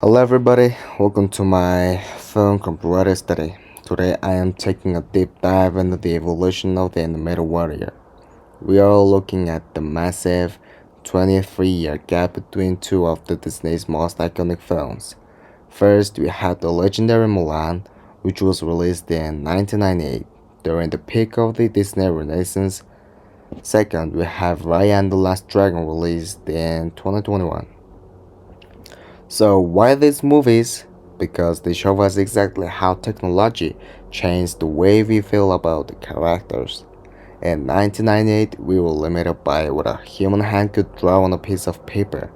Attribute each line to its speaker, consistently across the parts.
Speaker 1: Hello everybody, welcome to my film Comparative study. Today I am taking a deep dive into the evolution of the animated warrior. We are looking at the massive 23-year gap between two of the Disney's most iconic films. First, we had the legendary Mulan, which was released in 1998 during the peak of the Disney Renaissance. Second, we have Raya and the Last Dragon released in 2021. So why these movies? Because they show us exactly how technology changed the way we feel about the characters. In 1998, we were limited by what a human hand could draw on a piece of paper.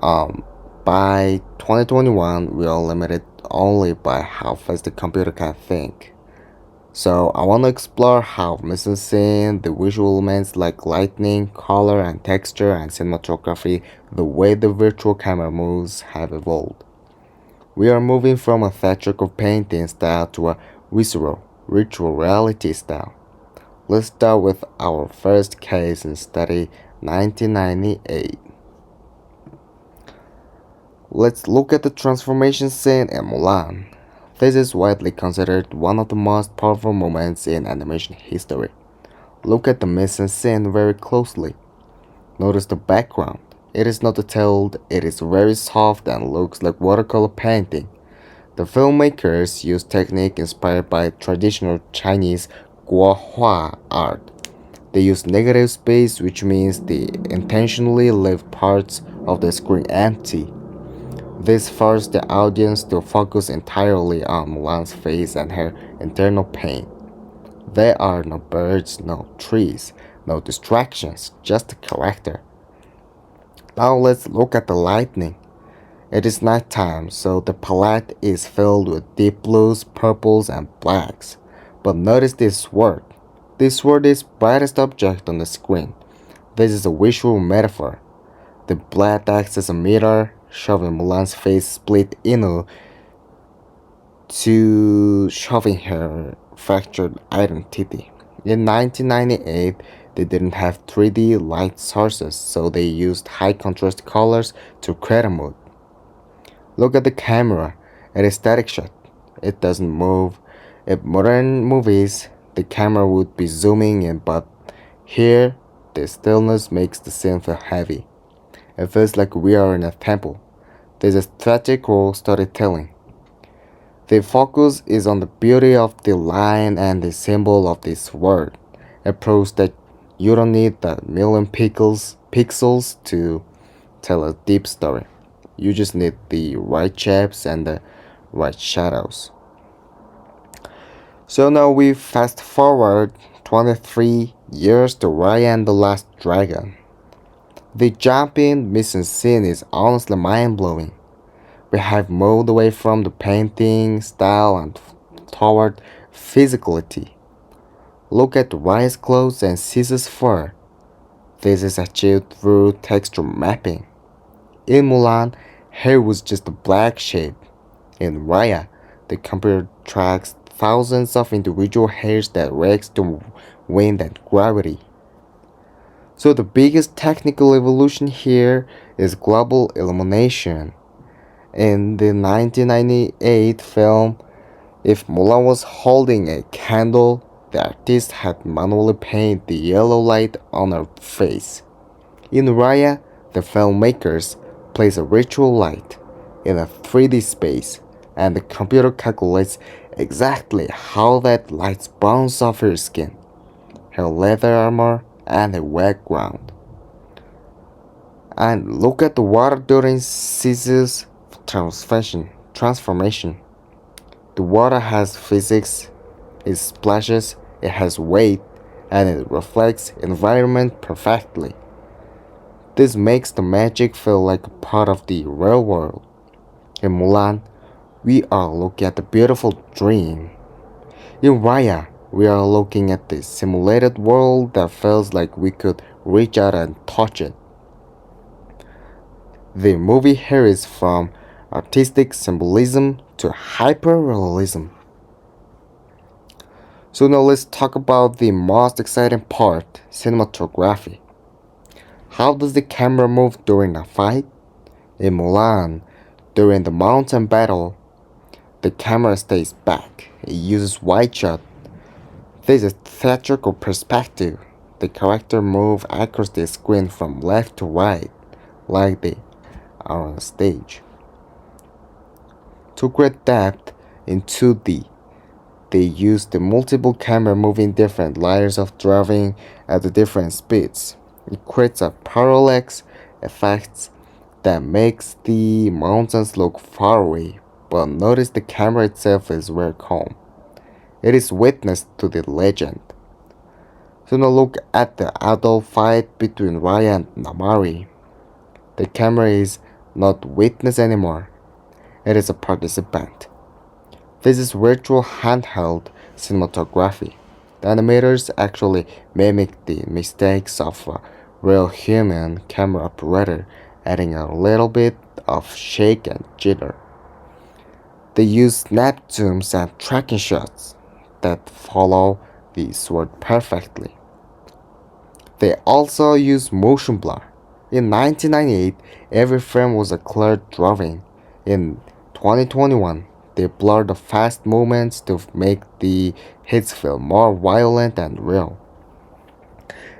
Speaker 1: Um, by 2021, we are limited only by how fast the computer can think. So I want to explore how mise-en-scène, the visual elements like lighting, color and texture and cinematography, the way the virtual camera moves have evolved. We are moving from a theatrical painting style to a visceral, virtual reality style. Let's start with our first case in study 1998. Let's look at the transformation scene in Mulan. This is widely considered one of the most powerful moments in animation history. Look at the mise-en-scène very closely. Notice the background. It is not detailed, it is very soft and looks like watercolor painting. The filmmakers used technique inspired by traditional Chinese guohua art. They used negative space, which means they intentionally left parts of the screen empty. This forced the audience to focus entirely on Mulan's face and her internal pain. There are no birds, no trees, no distractions, just a character. Now let's look at the lighting. It is nighttime, so the palette is filled with deep blues, purples, and blacks. But notice this sword. This sword is brightest object on the screen. This is a visual metaphor. The blade acts as a mirror, showing Mulan's face split into to showing her fractured identity. In 1998, they didn't have 3D light sources, so they used high contrast colors to create a mood. Look at the camera, it is static shot. It doesn't move. In modern movies, the camera would be zooming in, but here, the stillness makes the scene feel heavy. It feels like we are in a temple. There's a theatrical storytelling. The focus is on the beauty of the line and the symbol of this word. It proves that you don't need a million pixels to tell a deep story. You just need the right shapes and the right shadows. So now we fast forward 23 years to Raya and the Last Dragon. The jump in mise-en-scene is honestly mind-blowing. We have moved away from the painting style and toward physicality. Look at Raya's clothes and Caesar's fur. This is achieved through texture mapping. In Mulan, hair was just a black shape. In Raya, the computer tracks thousands of individual hairs that react to wind and gravity. So the biggest technical evolution here is global illumination. In the 1998 film, if Mulan was holding a candle, the artist had manually painted the yellow light on her face. In Raya, the filmmakers place a ritual light in a 3D space, and the computer calculates exactly how that light bounces off her skin, her leather armor, and the wet ground. And look at the water during Caesar's transformation. The water has physics, it splashes, it has weight, and it reflects environment perfectly. This makes the magic feel like a part of the real world. In Mulan, we are looking at the beautiful dream. In Raya, we are looking at the simulated world that feels like we could reach out and touch it. The movie here is from artistic symbolism to hyperrealism. So now let's talk about the most exciting part, cinematography. How does the camera move during a fight? In Mulan, during the mountain battle, the camera stays back. It uses wide shot. This is theatrical perspective. The character move across the screen from left to right, like they are on stage. To create depth in 2D, they use the multiple camera moving different layers of driving at the different speeds. It creates a parallax effect that makes the mountains look far away, but notice the camera itself is very calm. It is witness to the legend. So now look at the adult fight between Raya and Namari. The camera is not witness anymore. It is a participant. This is virtual handheld cinematography. The animators actually mimic the mistakes of a real human camera operator, adding a little bit of shake and jitter. They use snap zooms and tracking shots that follow the sword perfectly. They also use motion blur. In 1998, every frame was a clear drawing. In 2021, they blur the fast movements to make the hits feel more violent and real.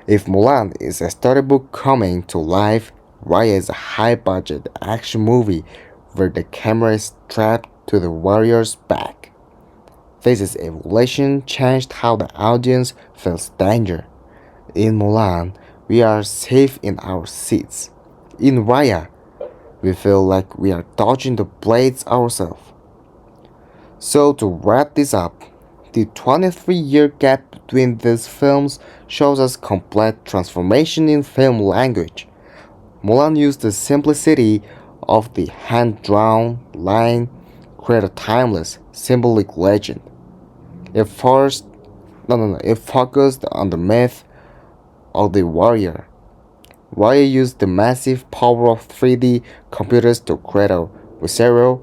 Speaker 1: If Mulan is a storybook coming to life, Raya is a high budget action movie where the camera is strapped to the warrior's back. This evolution changed how the audience feels danger. In Mulan, we are safe in our seats. In Raya, we feel like we are dodging the blades ourselves. So, to wrap this up, the 23-year gap between these films shows us complete transformation in film language. Mulan used the simplicity of the hand-drawn line create a timeless, symbolic legend. It first, no, no, no, it focused on the myth of the warrior. Raya used the massive power of 3D computers to create a visceral,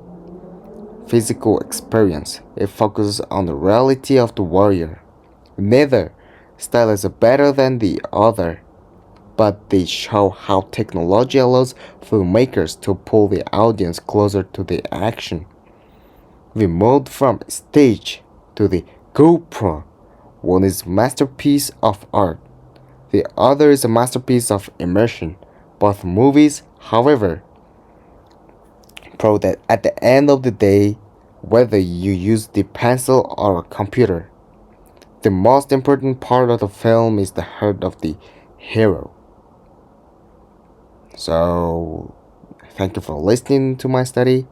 Speaker 1: physical experience. It focuses on the reality of the warrior. Neither style is better than the other, but they show how technology allows filmmakers to pull the audience closer to the action. We moved from stage to the GoPro. One is a masterpiece of art. The other is a masterpiece of immersion. Both movies, however, prove that at the end of the day, whether you use the pencil or a computer, the most important part of the film is the heart of the hero. So, thank you for listening to my study.